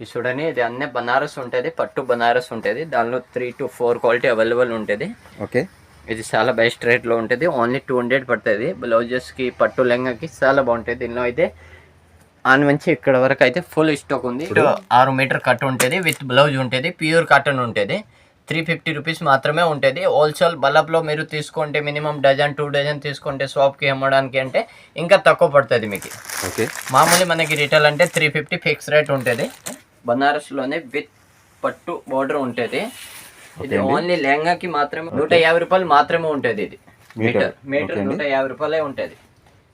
ఇది చూడండి, ఇది అన్నీ బనారస్ ఉంటుంది, పట్టు బనారస్ ఉంటుంది. దానిలో 3 to 4 క్వాలిటీ అవైలబుల్ ఉంటుంది. ఓకే, ఇది చాలా బెస్ట్ రేట్లో ఉంటుంది. ఓన్లీ 200 పడుతుంది. బ్లౌజెస్కి పట్టు లెంగాకి చాలా బాగుంటుంది. దీనిలో అయితే ఆన్ నుంచి ఇక్కడ వరకు అయితే ఫుల్ స్టాక్ ఉంది. 6 మీటర్ కట్ ఉంటుంది, విత్ బ్లౌజ్ ఉంటుంది, ప్యూర్ కాటన్ ఉంటుంది. 350 రూపీస్ మాత్రమే ఉంటుంది. హోల్సేల్ బల్బ్లో మీరు తీసుకుంటే మినిమం డజన్ 2 డజన్ తీసుకుంటే షాప్కి అమ్మడానికి అంటే ఇంకా తక్కువ పడుతుంది మీకు. ఓకే, మామూలు మనకి రిటైల్ అంటే 350 ఫిక్స్ రేట్ ఉంటుంది. బనారస్లోనే విత్ పట్టు బార్డర్ ఉంటుంది. ఇది ఓన్లీ లెహంగాకి మాత్రమే 150 రూపాయలు మాత్రమే ఉంటుంది. ఇది మీటర్ 150 రూపాయలే ఉంటుంది.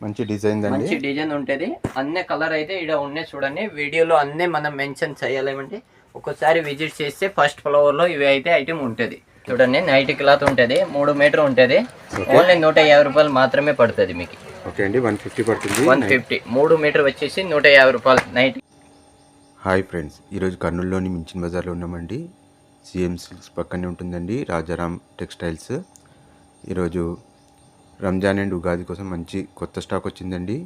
మంచి డిజైన్ మంచి డిజైన్ ఉంటుంది. అన్ని కలర్ అయితే ఇక్కడ ఉన్నాయి చూడండి. వీడియోలో అన్నీ మనం మెన్షన్ చేయాలేమంటే ఒక్కసారి విజిట్ చేస్తే ఫస్ట్ ఫ్లోర్లో ఇవి అయితే ఐటమ్ ఉంటుంది. చూడండి, నైట్ క్లాత్ ఉంటుంది, 3 మీటర్ ఉంటుంది. ఓన్లీ 150 రూపాయలు మాత్రమే పడుతుంది మీకు. ఓకే అండి, 150 పడుతుంది. 150 3 మీటర్ వచ్చేసి 150 రూపాయలు నైట్. హాయ్ ఫ్రెండ్స్, ఈరోజు కర్నూలులోని మించిన బజార్లో ఉన్నామండి. సిఎం సిల్క్స్ పక్కనే ఉంటుందండి రాజారాం టెక్స్టైల్స్. ఈరోజు రంజాన్ అండ్ ఉగాది కోసం మంచి కొత్త స్టాక్ వచ్చిందండి.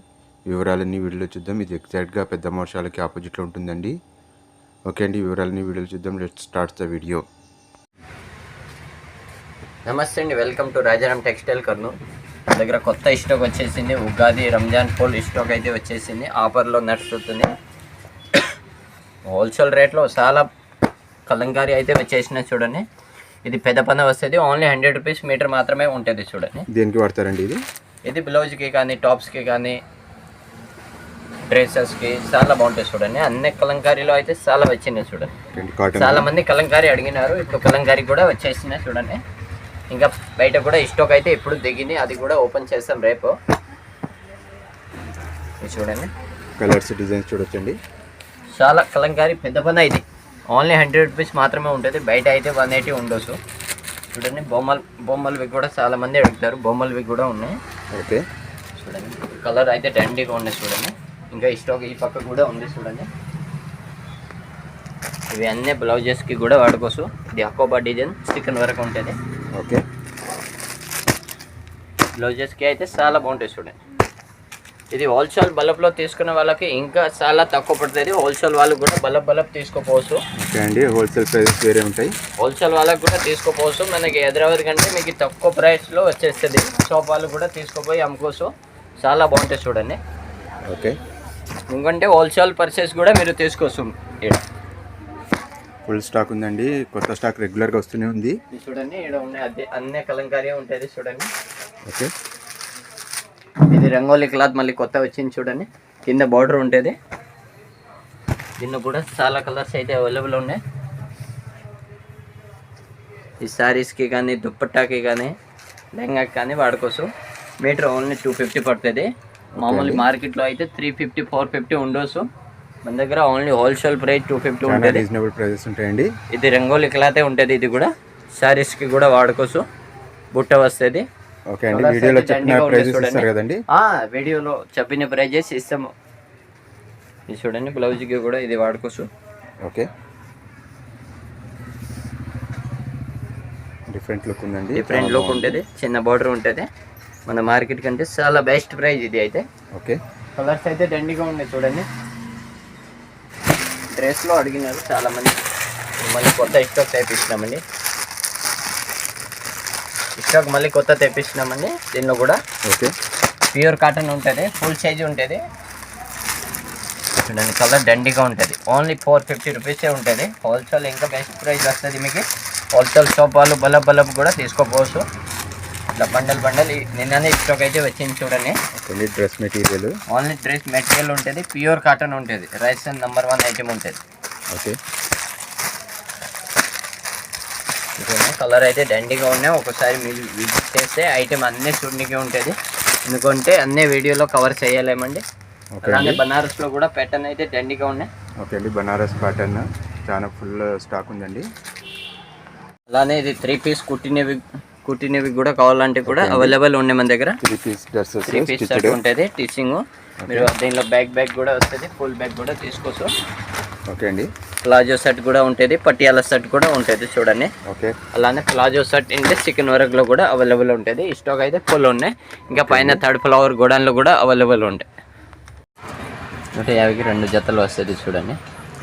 వివరాలన్నీ వీడియోలో చూద్దాం. ఇది ఎగ్జాక్ట్గా పెద్ద మోర్షాలకి ఆపోజిట్లో ఉంటుందండి. ఓకే అండి, వివరాలన్నీ వీడియోలో చూద్దాం. Let's start the video. నమస్తే అండి, welcome to Rajaram textile Kurnool. మా దగ్గర కొత్త స్టాక్ వచ్చేసింది. ఉగాది రంజాన్ ఫుల్ స్టాక్ అయితే వచ్చేసింది. ఆఫర్లో నడుస్తుంది. హోల్సేల్ రేట్లో చాలా కలంకారీ అయితే వచ్చేసినాయి చూడండి. ఇది పెద్ద పని వస్తుంది. ఓన్లీ 100 రూపీస్ మీటర్ మాత్రమే ఉంటుంది చూడండి. దేనికి వాడతారండి ఇది? ఇది బ్లౌజ్కి కానీ టాప్స్కి కానీ డ్రెస్సెస్కి చాలా బాగుంటుంది చూడండి. అన్ని కలంకారీలో అయితే చాలా వచ్చినాయి చూడండి. చాలా మంది కలంకారీ అడిగినారు. ఇప్పుడు కలంకారీ కూడా వచ్చేసినాయి చూడండి. ఇంకా బయట కూడా స్టాక్ అయితే ఇప్పుడు దిగింది, అది కూడా ఓపెన్ చేస్తాం రేపు. చూడండి, కలర్స్ డిజైన్స్ చూడొచ్చండి. చాలా కలంకారీ పెద్ద పని ఇది. ఓన్లీ 100 రూపీస్ మాత్రమే ఉంటుంది. బయట అయితే 180 ఉండొచ్చు చూడండి. బొమ్మలవి కూడా చాలా మంది అడుగుతారు. బొమ్మలవి కూడా ఉన్నాయి. ఓకే, చూడండి, కలర్ అయితే డండీగా ఉన్నాయి చూడండి. ఇంకా స్టాక్ ఈ పక్క కూడా ఉంది చూడండి. ఇవి అన్నీ బ్లౌజెస్కి కూడా వాడుకోవచ్చు. ఇది అకోబా డిజైన్ చికెన్ వరకు ఉంటుంది. ఓకే, బ్లౌజెస్కి అయితే చాలా బాగుంటుంది చూడండి. ఇది హోల్సేల్ బల్బ్లో తీసుకునే వాళ్ళకి ఇంకా చాలా తక్కువ పడుతుంది. హోల్సేల్ వాళ్ళకి కూడా బల్బ్ తీసుకోపోవచ్చు. ఓకే అండి, హోల్సేల్ ప్రైసెస్ వేరే ఉంటాయి. హోల్సేల్ వాళ్ళకి కూడా తీసుకోపోవచ్చు. మనకి హైదరాబాద్ కంటే మీకు తక్కువ ప్రైస్లో వచ్చేస్తుంది. షాప్ వాళ్ళు కూడా తీసుకుపోయి అమ్ముకోవచ్చు. చాలా బాగుంటుంది చూడండి. ఓకే, ఎందుకంటే హోల్సేల్ పర్చేస్ కూడా మీరు తీసుకోవచ్చు. ఇక్కడ ఫుల్ స్టాక్ ఉందండి. కొత్త స్టాక్ రెగ్యులర్గా వస్తూనే ఉంది. చూడండి, ఇక్కడ ఉన్నాయి అదే అన్ని కలంకారీ ఉంటుంది చూడండి. ఓకే, ఇది రంగోలీ క్లాత్ మళ్ళీ కొత్త వచ్చింది చూడండి. కింద బార్డర్ ఉంటుంది. దీనిలో కూడా చాలా కలర్స్ అయితే అవైలబుల్ ఉన్నాయి. ఈ శారీస్కి కానీ దుప్పట్టాకి కానీ లెహంగాకి కానీ వాడుకోవచ్చు. మీటర్ ఓన్లీ 250 పడుతుంది. మామూలు మార్కెట్లో అయితే 350 450 ఉండొచ్చు. మన దగ్గర ఓన్లీ హోల్సేల్ ప్రైస్ 250 ఉంటుంది. రీజనబుల్ ప్రైసెస్ ఉంటాయండి. ఇది రంగోలీ క్లాతే ఉంటుంది. ఇది కూడా శారీస్కి కూడా వాడుకోవచ్చు. బుట్ట వస్తుంది. ఓకే అండి, వీడియోలో చెప్పిన ప్రైజెస్ ఇస్తారు కదండి? వీడియోలో చెప్పిన ప్రైజెస్ ఇస్తాము. ఇది చూడండి, బ్లౌజ్కి కూడా ఇది వాడుకోవచ్చు. ఓకే, డిఫరెంట్ లుక్ ఉందండి. డిఫరెంట్ లుక్ ఉంటుంది. చిన్న బార్డర్ ఉంటుంది. మన మార్కెట్ కంటే చాలా బెస్ట్ ప్రైస్ ఇది అయితే. ఓకే, కలర్స్ అయితే దండిగా ఉన్నాయి చూడండి. డ్రెస్లో అడిగినారు చాలా మంది. మళ్ళీ కొత్త స్టాక్ తెప్పించినామండి. స్టాక్ మళ్ళీ కొత్త తెప్పించినామండి. దీనిలో కూడా ఓకే, ప్యూర్ కాటన్ ఉంటుంది. ఫుల్ సైజ్ ఉంటుంది చూడండి. కలర్ దండిగా ఉంటుంది. ఓన్లీ 450 రూపీసే ఉంటుంది. హోల్సేల్ ఇంకా బెస్ట్ ప్రైస్ వస్తుంది మీకు. హోల్సేల్ షాప్ వాళ్ళు బల్బ్ కూడా తీసుకోపోవచ్చు. ఇట్లా బండల్ నిన్ననే స్టాక్ అయితే వచ్చింది చూడండి. Dress material, only dress material ఉంటుంది. ప్యూర్ కాటన్ ఉంటుంది. రైస్ నెంబర్ 1 ఐటమ్ ఉంటుంది. ఓకే, కలర్ అయితే దండిగా ఉన్నాయి. ఒకసారి మీరు విజిట్ చేస్తే ఐటమ్ అన్నీ చూడడానికి ఉంటుంది. ఎందుకంటే అన్నీ వీడియోలో కవర్ చేయలేమండి. అలానే బనారస్లో కూడా ప్యాటర్న్ అయితే దండిగా ఉన్నాయి. ఓకే అండి, బనారస్ ప్యాటర్న్ చాలా ఫుల్ స్టాక్ ఉందండి. అలానే ఇది 3 పీస్ కుట్టినవి కూడా కావాలంటే కూడా అవైలబుల్ ఉన్నాయి మన దగ్గర. 3 పీస్ డ్రెస్సెస్ 3 పీస్ సెట్ ఉంటుంది. టీచింగ్ మీరు దీనిలో బ్యాగ్ కూడా వస్తుంది. ఫుల్ బ్యాగ్ కూడా తీసుకోవచ్చు. ఓకే అండి, ప్లాజో సెట్ కూడా ఉంటుంది. పటియాల సెట్ కూడా ఉంటుంది చూడండి. ఓకే, అలానే ప్లాజో సెట్ ఇంటే చికెన్ వర్క్లో కూడా అవైలబుల్ ఉంటుంది. స్టాక్ అయితే ఫుల్ ఉన్నాయి. ఇంకా పైన 3rd ఫ్లవర్ గోడౌన్లో కూడా అవైలబుల్ ఉంటాయి. 150కి 2 జతలు వస్తుంది చూడండి.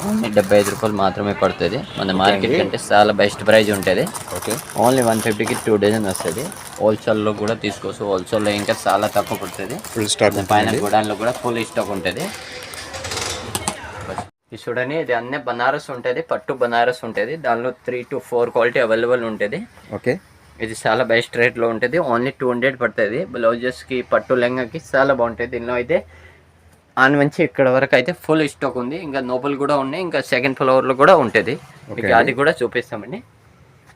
ఓన్లీ 75 రూపాయలు మాత్రమే పడుతుంది. మన మార్కెట్ కంటే చాలా బెస్ట్ ప్రైస్ ఉంటుంది. ఓకే, ఓన్లీ 150కి 2 డజన్ వస్తుంది. హోల్సేల్లో కూడా తీసుకోవచ్చు. హోల్సేల్లో ఇంకా చాలా తక్కువ పడుతుంది. ఫుల్ స్టాక్ పైన గోడాన్లో కూడా ఫుల్ స్టాక్ ఉంటుంది. ఇది చూడండి, ఇది అన్నీ బనారస్ ఉంటుంది, పట్టు బనారస్ ఉంటుంది. దానిలో 3 to 4 క్వాలిటీ అవైలబుల్ ఉంటుంది. ఓకే, ఇది చాలా బెస్ట్ రేట్లో ఉంటుంది. ఓన్లీ 200 పడుతుంది. బ్లౌజెస్కి పట్టు లెంగాకి చాలా బాగుంటుంది. దీనిలో అయితే ఆన్ నుంచి ఇక్కడ వరకు అయితే ఫుల్ స్టాక్ ఉంది. ఇంకా నోబుల్ కూడా ఉన్నాయి. ఇంకా సెకండ్ ఫ్లోర్లో కూడా ఉంటుంది. మీకు అది కూడా చూపిస్తామండి.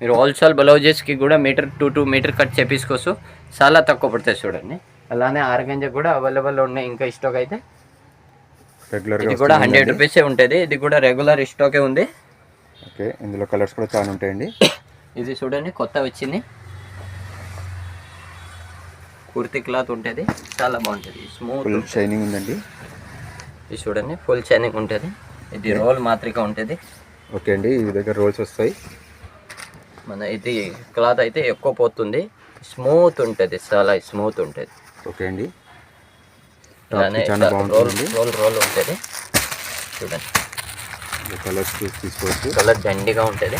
మీరు హోల్సేల్ బ్లౌజెస్కి కూడా మీటర్ 2 మీటర్ కట్ చేపించుకోవచ్చు. చాలా తక్కువ పడుతుంది చూడండి. అలానే ఆర్గంజా కూడా అవైలబుల్ ఉన్నాయి. ఇంకా స్టాక్ అయితే ఇది కూడా 100 రూపీసే ఉంటుంది. ఇది కూడా రెగ్యులర్ స్టాకే ఉంది. ఓకే, ఇందులో కలర్స్ కూడా చాలా ఉంటాయండి. ఇది చూడండి, కొత్త వచ్చింది. కుర్తి క్లాత్ ఉంటుంది, చాలా బాగుంటుంది. స్మూత్ షైనింగ్ ఉందండి. ఇది చూడండి, ఫుల్ షైనింగ్ ఉంటుంది. ఇది రోల్ మాత్రిక ఉంటుంది. ఓకే అండి, ఈ దగ్గర రోల్స్ వస్తాయి. మన ఇది క్లాత్ అయితే ఎక్కువ పోతుంది. స్మూత్ ఉంటుంది, చాలా స్మూత్ ఉంటుంది. ఓకే అండి, చాలా బాగుంటుంది. రోల్ ఉంటుంది చూడండి. కలర్స్ తీసుకోవచ్చు. కలర్ దండిగా ఉంటుంది.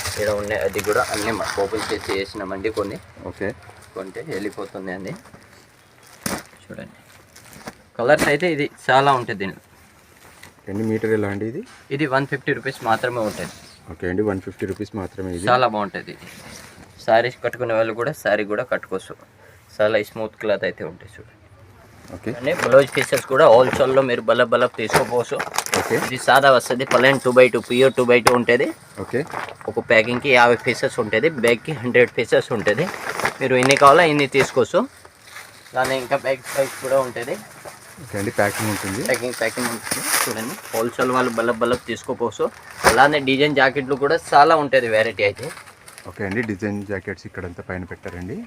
ఇక్కడ ఉన్నాయి, అది కూడా అన్నీ ఓపెన్ చేసి వేసినామండి. కొన్ని ఓకే, కొంటే వెళ్ళిపోతుంది అండి. చూడండి, కలర్స్ అయితే ఇది చాలా ఉంటుంది. దీనిలో ఎన్ని మీటర్ ఎలా అండి? ఇది 150 రూపీస్ మాత్రమే ఉంటుంది. ఓకే అండి, 150 రూపీస్ మాత్రమే. ఇది చాలా బాగుంటుంది. ఇది శారీస్ కట్టుకునే వాళ్ళు కూడా శారీ కూడా కట్టుకోవచ్చు. చాలా స్మూత్ క్లాత్ అయితే ఉంటుంది చూడండి. ఓకే అంటే బ్లౌజ్ పీసెస్ కూడా హోల్సేల్లో మీరు బల్బ్ తీసుకోపోవచ్చు. ఓకే, ఇది సాదా వస్తుంది. ప్లెయిన్ 2x2 ప్యూర్ 2x2 ఉంటుంది. ఓకే, ఒక ప్యాకింగ్కి 50 పీసెస్ ఉంటుంది. బ్యాగ్కి 100 పీసెస్ ఉంటుంది. మీరు ఎన్ని కావాలో ఇన్ని తీసుకోవచ్చు. దాని ఇంకా బ్యాగ్ ప్రైస్ కూడా ఉంటుంది. ఓకే అండి, ప్యాకింగ్ ఉంటుంది. ప్యాకింగ్ ఉంటుంది చూడండి. హోల్సేల్ వాళ్ళు బల్బ్ తీసుకోపోవచ్చు. అలానే డిజైన్ జాకెట్లు కూడా చాలా ఉంటుంది వెరైటీ అయితే. ఓకే అండి, డిజైన్ జాకెట్స్ ఇక్కడంతా పైన పెట్టారండి.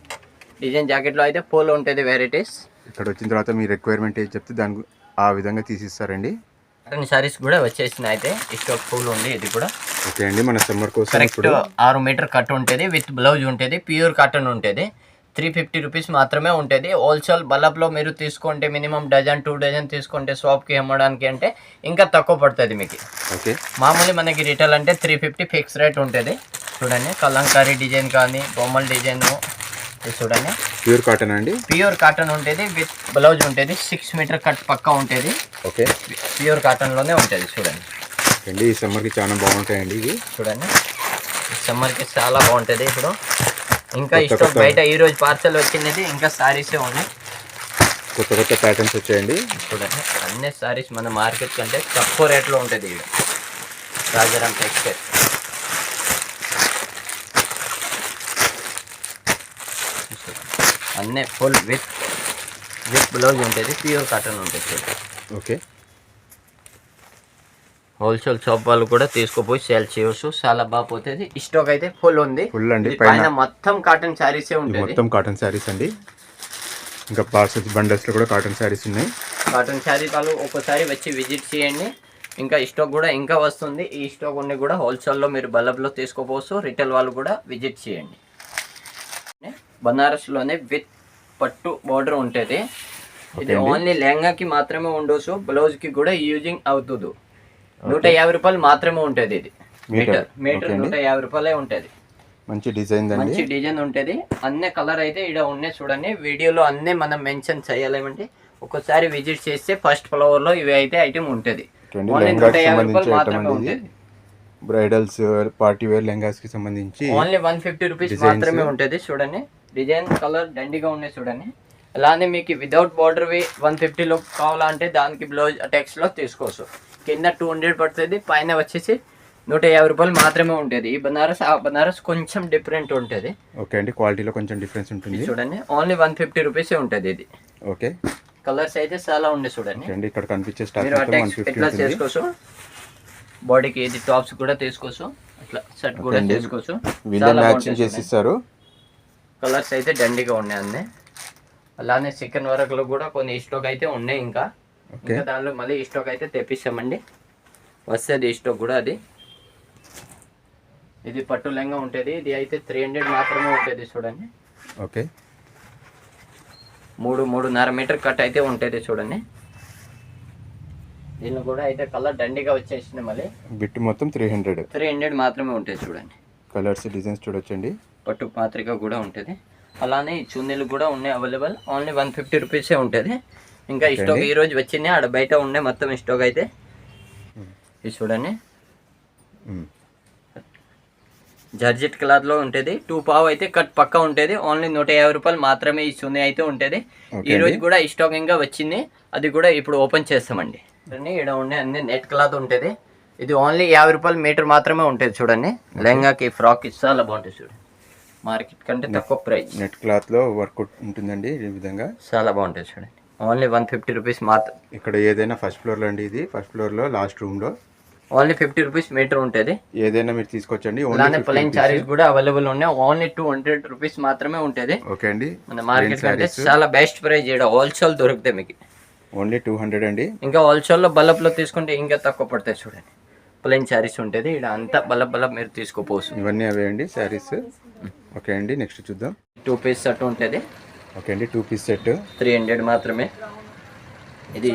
డిజైన్ జాకెట్లో అయితే పోలో ఉంటుంది వెరైటీస్. ఇక్కడ వచ్చిన తర్వాత మీ రిక్వైర్మెంట్ ఏది చెప్తే దానికి ఆ విధంగా తీసిస్తారండి. కాటన్ సారీస్ కూడా వచ్చేసినాయి అయితే. స్టాక్ ఫుల్ ఉంది. ఇది కూడా ఓకే అండి, మన సమ్మర్ కోసం కరెక్ట్ 6 మీటర్ కట్ ఉంటుంది. విత్ బ్లౌజ్ ఉంటుంది. ప్యూర్ కాటన్ ఉంటుంది. 350 రూపీస్ మాత్రమే ఉంటుంది. హోల్సేల్ బల్బ్లో మీరు తీసుకుంటే మినిమం డజన్ 2 డజన్ తీసుకుంటే షాప్కి అమ్మడానికి అంటే ఇంకా తక్కువ పడుతుంది మీకు. ఓకే, మామూలు మనకి రిటైల్ అంటే 350 ఫిక్స్ రేట్ ఉంటుంది. చూడండి, కలంకారీ డిజైన్ కానీ బొమ్మల డిజైన్ చూడండి. ప్యూర్ కాటన్ అండి. ప్యూర్ కాటన్ ఉంటుంది. విత్ బ్లౌజ్ ఉంటుంది. 6 మీటర్ కట్ పక్కా ఉంటుంది. ఓకే, ప్యూర్ కాటన్లోనే ఉంటుంది. చూడండి అండి, ఈ సమ్మర్కి చాలా బాగుంటాయండి ఇవి. చూడండి, సమ్మర్కి చాలా బాగుంటుంది. ఇప్పుడు ఇంకా స్టాక్ బయట ఈరోజు పార్సల్ వచ్చినది. ఇంకా సారీసే ఉన్నాయి. కొత్త కొత్త ప్యాటర్న్స్ వచ్చాయండి. చూడండి, అన్ని సారీస్ మన మార్కెట్ కంటే తక్కువ రేట్లో ఉంటుంది. ఇది రాజారాం టెక్స్టైల్. అన్నీ ఫుల్ విత్ బ్లౌజ్ ఉంటుంది. ప్యూర్ కాటన్ ఉంటుంది. ఓకే, హోల్సేల్ షాప్ వాళ్ళు కూడా తీసుకుపోయి సేల్ చేయవచ్చు. చాలా బాగా పోతుంది. స్టాక్ అయితే ఫుల్ ఉంది. ఫుల్ అండి. పైన మొత్తం కాటన్ శారీసే ఉంటుంది. మొత్తం కాటన్ శారీస్ అండి. ఇంకా పార్సల్స్ బండల్స్లో కూడా కాటన్ శారీస్ ఉన్నాయి. కాటన్ శారీ వాళ్ళు ఒకసారి వచ్చి విజిట్ చేయండి. ఇంకా స్టాక్ కూడా ఇంకా వస్తుంది. ఈ స్టాక్ ఉండి కూడా హోల్సేల్లో మీరు బల్బ్లో తీసుకోపోవచ్చు. రిటైల్ వాళ్ళు కూడా విజిట్ చేయండి. బనారస్లోనే విత్ పట్టు బార్డర్ ఉంటుంది. ఇది ఓన్లీ లెహంగాకి మాత్రమే ఉండొచ్చు. బ్లౌజ్కి కూడా యూజింగ్ అవుతుంది. 150 రూపాయలు మాత్రమే ఉంటుంది. ఇది మీటర్ 150 రూపాయలే ఉంటుంది. మంచి డిజైన్ అండి. మంచి డిజైన్ ఉంటుంది. అన్ని కలర్ అయితే ఇక్కడ ఉన్నాయి చూడండి. వీడియోలో అన్నీ మనం మెన్షన్ చేయాలేమంటే ఒకసారి విజిట్ చేస్తే ఫస్ట్ ఫ్లోర్లో ఇవి అయితే ఐటమ్ ఉంటుంది. ఓన్లీ 150 రూపాయలు మాత్రమే ఉంటుంది. బ్రైడల్స్ పార్టీ వేర్ లెహంగాస్ కి సంబంధించి ఓన్లీ 150 రూపీస్ మాత్రమే ఉంటుంది. చూడండి, డిజైన్ కలర్ దండిగా ఉన్నాయి చూడండి. అలానే మీకు వితౌట్ బార్డర్ 150లో కావాలంటే దానికి బ్లౌజ్ టెక్స్ట్లో తీసుకోవచ్చు. కింద 200 పడుతుంది. పైన వచ్చేసి 150 రూపాయలు మాత్రమే ఉంటుంది. ఈ బనారస్ ఆ బనారస్ కొంచెం డిఫరెంట్ ఉంటుంది. ఓకే అండి, క్వాలిటీలో కొంచెం డిఫరెన్స్ ఉంటుంది. చూడండి, ఓన్లీ 150 రూపీసే ఉంటుంది ఇది. ఓకే, కలర్స్ అయితే చాలా ఉన్నాయి చూడండి. ఇక్కడ కనిపించే స్టాక్ మీరు ఎట్లా చేసుకోవచ్చు. బాడీకి ఇది టాప్స్ కూడా తీసుకోవచ్చు. అట్లా షర్ట్ కూడా తీసుకోవచ్చు. మ్యాచింగ్ చేసి ఇస్తారు. కలర్స్ అయితే దండిగా ఉన్నాయి అన్నీ. అలానే చికెన్ వర్క్లో కూడా కొన్ని స్టాక్ అయితే ఉన్నాయి. ఇంకా దానిలో మళ్ళీ స్టాక్ అయితే తెప్పిస్తామండి. వస్తుంది స్టాక్ కూడా. అది ఇది పట్టు లెంగా ఉంటుంది. ఇది అయితే 300 మాత్రమే ఉంటుంది చూడండి. ఓకే, 3.5 మీటర్ కట్ అయితే ఉంటుంది చూడండి. దీనిలో కూడా అయితే కలర్ దండిగా వచ్చేసింది. మళ్ళీ బిట్ మొత్తం 300 మాత్రమే ఉంటుంది చూడండి. కలర్స్ డిజైన్స్ చూడొచ్చండి. పట్టు మాత్రిక కూడా ఉంటుంది. అలానే ఈ చున్నీలు కూడా ఉన్నాయి అవైలబుల్. ఓన్లీ 150 రూపీసే ఉంటుంది. ఇంకా ఈ స్టాక్ ఈ రోజు వచ్చింది, ఆడ బయట ఉండే మొత్తం స్టాక్ అయితే ఇది చూడండి. జార్జెట్ క్లాత్లో ఉంటుంది. 2 పావు అయితే కట్ పక్కా ఉంటుంది. ఓన్లీ 150 రూపాయలు మాత్రమే ఈ చున్నీ అయితే ఉంటుంది. ఈ రోజు కూడా ఈ స్టాక్ ఇంకా వచ్చింది, అది కూడా ఇప్పుడు ఓపెన్ చేస్తామండి. ఇక్కడ ఉండే అన్ని నెట్ క్లాత్ ఉంటుంది. ఇది ఓన్లీ 50 రూపాయలు మీటర్ మాత్రమే ఉంటుంది చూడండి. లెహంగాకి ఫ్రాక్ చాలా బాగుంటుంది చూడండి. మార్కెట్ కంటే తక్కువ ప్రైస్. నెట్ క్లాత్లో వర్క్ ఉంటుందండి. ఈ విధంగా చాలా బాగుంటుంది చూడండి. ఓన్లీ 150 రూపీస్ మాత్రం. ఇక్కడ ఏదైనా ఫస్ట్ ఫ్లోర్లో అండి, ఇది ఫస్ట్ ఫ్లోర్లో లాస్ట్ రూమ్లో ఓన్లీ 50 రూపీస్ మీటర్ ఉంటుంది. ఏదైనా మీరు తీసుకొచ్చండి. అలానే ప్లెయిన్ సారీస్ కూడా అవైలబుల్ ఉన్నాయి. ఓన్లీ 200 రూపీస్ మాత్రమే ఉంటుంది. ఓకే అండి. మన మార్కెట్ కంటే చాలా బెస్ట్ ప్రైస్. ఇక్కడ హోల్సేల్ దొరుకుతాయి మీకు. ఓన్లీ 200 అండి. ఇంకా హోల్సేల్లో బల్బలో తీసుకుంటే ఇంకా తక్కువ పడతాయి చూడండి. ప్లెయిన్ శారీస్ ఉంటుంది. ఇక్కడ అంతా బల్బ మీరు తీసుకోపోవచ్చు. ఇవన్నీ అవే అండి శారీస్. ఓకే అండి, నెక్స్ట్ చూద్దాం. 2 పీస్ సెట్ ఉంటుంది. ఓకే అండి, 2 పీస్ సెట్ 300 మాత్రమే. ఇది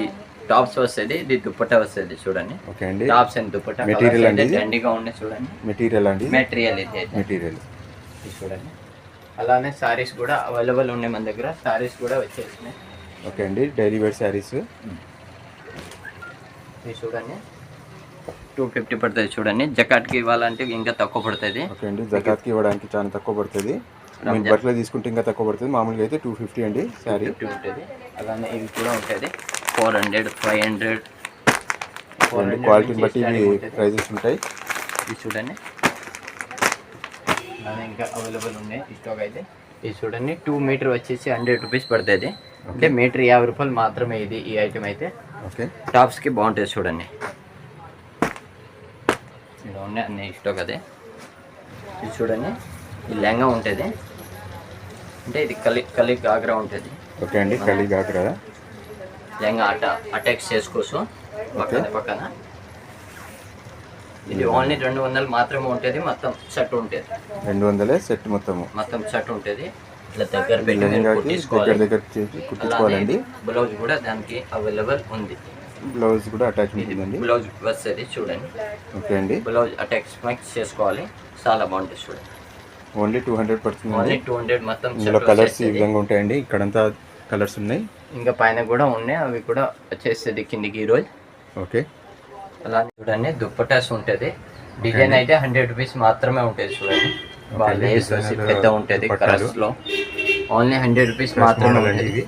టాప్స్ వస్తుంది, ఇది దుప్పట్టా వస్తుంది చూడండి. ఓకే అండి. టాప్స్ అండ్ దుప్పట్టా మెటీరియల్ అండి. దండిగా ఉన్నాయి చూడండి. మెటీరియల్ అండి. మెటీరియల్ ఇది మెటీరియల్ ఇది చూడండి. అలానే సారీస్ కూడా అవైలబుల్ ఉన్నాయి మన దగ్గర. సారీస్ కూడా వచ్చేసినాయి. ఓకే అండి, డైలీ వేర్ సారీస్ ఇది చూడండి. 250 పడుతుంది చూడండి. జకాట్కి ఇవ్వాలంటే ఇంకా తక్కువ పడుతుంది. ఓకే అండి, జకాట్కి ఇవ్వడానికి చాలా తక్కువ పడుతుంది. మీరు బట్టలు తీసుకుంటే ఇంకా తక్కువ పడుతుంది. మామూలుగా అయితే 250 అండి శారీ ఉంటుంది. అలానే ఇవి కూడా ఉంటుంది 400, 500. క్వాలిటీని బట్టి ఇవి ప్రైజెస్ ఉంటాయి. ఇది చూడండి. అలానే ఇంకా అవైలబుల్ ఉన్నాయి ఈ స్టాక్ అయితే. ఇది చూడండి. 2 మీటర్ వచ్చేసి 100 రూపీస్ పడుతుంది. అంటే మీటర్ 50 రూపాయలు మాత్రమే ఇది ఈ ఐటమ్ అయితే. ఓకే, టాప్స్కి బాగుంటుంది చూడండి. ఇలా ఉన్నాయి అన్ని స్టాక్ అదే. ఇది చూడండి. ఈ లెహంగా ఉంటుంది. అంటే ఇది కలి గాగ్రా ఉంటుంది. ఓకే అండి, కలి గాగ్రా లెహంగా అటాక్స్ చేసుకోవచ్చు పక్కన. ఇది ఓన్లీ 200 మాత్రమే ఉంటుంది. మొత్తం సెట్ ఉంటుంది. 200 సెట్ మొత్తం సెట్ ఉంటుంది. ఇట్లా దగ్గర పెట్టి కుట్టించుకోవాలండి. బ్లౌజ్ కూడా దానికి అవైలబుల్ ఉంది. బ్లౌజ్ కూడా అటాచ్ ఉంటుందండి. బ్లౌజ్ వస్తుంది చూడండి. ఓకే అండి, బ్లౌజ్ అటాచ్ చేసుకోవాలి. చాలా బాగుంటుంది చూడండి. ఓన్లీ 200 పడుతుంది. ఓన్లీ 200 మొత్తం. ఇందులో కలర్స్ ఈ విధంగా ఉంటాయండి. ఇక్కడంతా కలర్స్ ఉన్నాయి. ఇంకా పైన కూడా ఉన్నాయి, అవి కూడా వచ్చేస్తుంది కిందికి ఈరోజు. ఓకే, అలా చూడండి. దుప్పటాస్ ఉంటుంది. డిజైన్ అయితే 100 రూపీస్ మాత్రమే ఉంటుంది చూడండి. లేస్ పెద్ద ఉంటుంది కలర్స్ లో. ఓన్లీ 100 రూపీస్ మాత్రమే ఉంటుంది.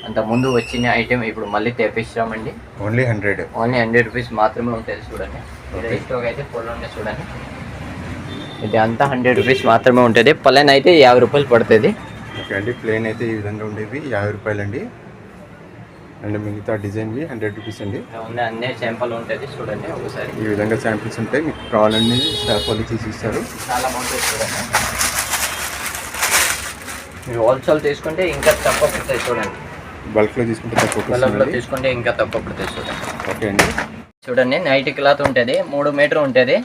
అంత ముందు వచ్చిన ఐటెం ఇప్పుడు మళ్ళీ తెప్పిస్తామండి. ఓన్లీ 100 రూపీస్ మాత్రమే ఉంటుంది చూడండి. స్టాక్ అయితే ఫుల్ ఉన్నాయి చూడండి. ఇది అంతా 100 రూపీస్ మాత్రమే ఉంటుంది. ప్లెయిన్ అయితే 50 రూపాయలు పడుతుంది. ఓకే అండి, ప్లెయిన్ అయితే ఈ విధంగా ఉండేవి 50 రూపాయలు అండి. అండ్ మిగతా డిజైన్వి 100 రూపీస్ అండి. అన్నీ శాంపుల్ ఉంటుంది చూడండి. ఒకసారి ఈ విధంగా శాంపిల్స్ ఉంటాయి. మీకు కావాలని స్టాఫ్ వాళ్ళు తీసి ఇస్తారు. చాలా బాగుంటుంది చూడండి. మీరు హోల్సేల్ తీసుకుంటే ఇంకా తక్కువ పడుతుంది చూడండి. బల్క్లో తీసుకుంటే తక్కువ బల్క్లో తీసుకుంటే ఇంకా తక్కువ పడుతుంది చూడండి. ఓకే అండి, చూడండి. నైట్ క్లాత్ ఉంటుంది. 3 మీటర్ ఉంటుంది.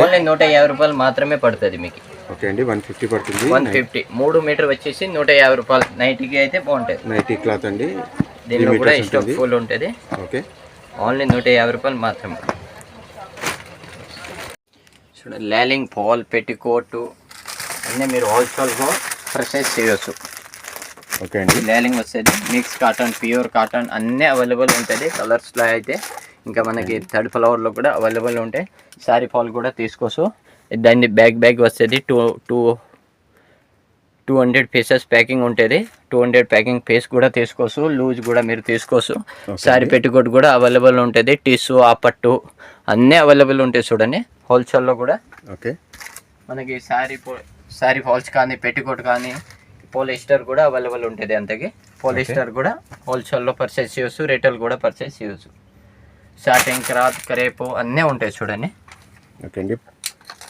ఓన్లీ 150 రూపాయలు మాత్రమే పడుతుంది మీకు. ఓకే అండి, 150 పడుతుంది. 150 3 మీటర్ వచ్చేసి 150 రూపాయలు. నైట్కి అయితే బాగుంటుంది. నైటీ క్లాత్ అండి. దీనిలో కూడా స్టాక్ ఫుల్ ఉంటుంది. ఓకే, ఓన్లీ 150 రూపాయలు మాత్రమే. చూడండి. లేలింగ్ ఫాల్ పెట్టికోట్ అన్నీ మీరు హోల్సేల్గా పర్చేస్ చేయవచ్చు. ఓకే అండి, లేలింగ్ వస్తుంది. మిక్స్ కాటన్, ప్యూర్ కాటన్ అన్నీ అవైలబుల్ ఉంటుంది. కలర్స్లో అయితే ఇంకా మనకి 3rd ఫ్లవర్లో కూడా అవైలబుల్ ఉంటాయి. శారీ ఫాల్ కూడా తీసుకోవచ్చు. దాన్ని బ్యాగ్ వస్తుంది. 200 పీసెస్ ప్యాకింగ్ ఉంటుంది. 200 ప్యాకింగ్ పీస్ కూడా తీసుకోవచ్చు. లూజ్ కూడా మీరు తీసుకోవచ్చు. శారీ పెట్టుకోట్ కూడా అవైలబుల్ ఉంటుంది. టిష్యూ, ఆ పట్టు అన్నీ అవైలబుల్ ఉంటాయి చూడండి హోల్సేల్లో కూడా. ఓకే, మనకి శారీ ఫాల్స్ కానీ పెట్టుకోట్ కానీ పోలిస్టర్ కూడా అవైలబుల్ ఉంటుంది. అంతకి పోలిస్టర్ కూడా హోల్సేల్లో పర్చేస్ చేయవచ్చు. రిటైల్ కూడా పర్చేస్ చేయవచ్చు. సాటిన్ క్లాత్, క్రేపు అన్నీ ఉంటాయి చూడండి. ఓకే అండి,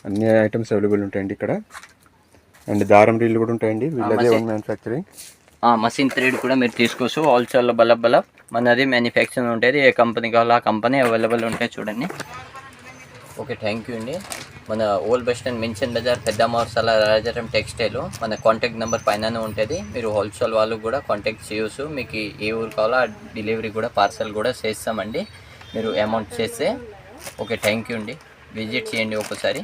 అన్ని ఐటమ్స్ అవైలబుల్ ఉంటాయండి ఇక్కడ. అండ్ దారం రీళ్ళు కూడా ఉంటాయండి. వీళ్ళదే ఓన్ మ్యానుఫ్యాక్చరింగ్. మషిన్ థ్రెడ్ కూడా మీరు తీసుకోవచ్చు. హోల్సేల్లో బల్బ్ మనది మ్యానుఫ్యాక్చరింగ్ ఉంటుంది. ఏ కంపెనీ కావాలో ఆ కంపెనీ అవైలబుల్ ఉంటాయి చూడండి. ఓకే, థ్యాంక్ యూ అండి. మన ఓల్డ్ బస్ స్టాండ్ మిన్షన్ బజార్, పెద్ద మసాలా, రాజారాం టెక్స్టైల్. మన కాంటాక్ట్ నెంబర్ పైననే ఉంటుంది. మీరు హోల్సేల్ వాళ్ళు కూడా కాంటాక్ట్ చేయవచ్చు. మీకు ఏ ఊరు కావాలో ఆ డెలివరీ కూడా పార్సల్ కూడా చేస్తామండి. మీరు అమౌంట్ చేస్తే ఓకే. థ్యాంక్ యూ అండి. విజిట్ చేయండి ఒకసారి.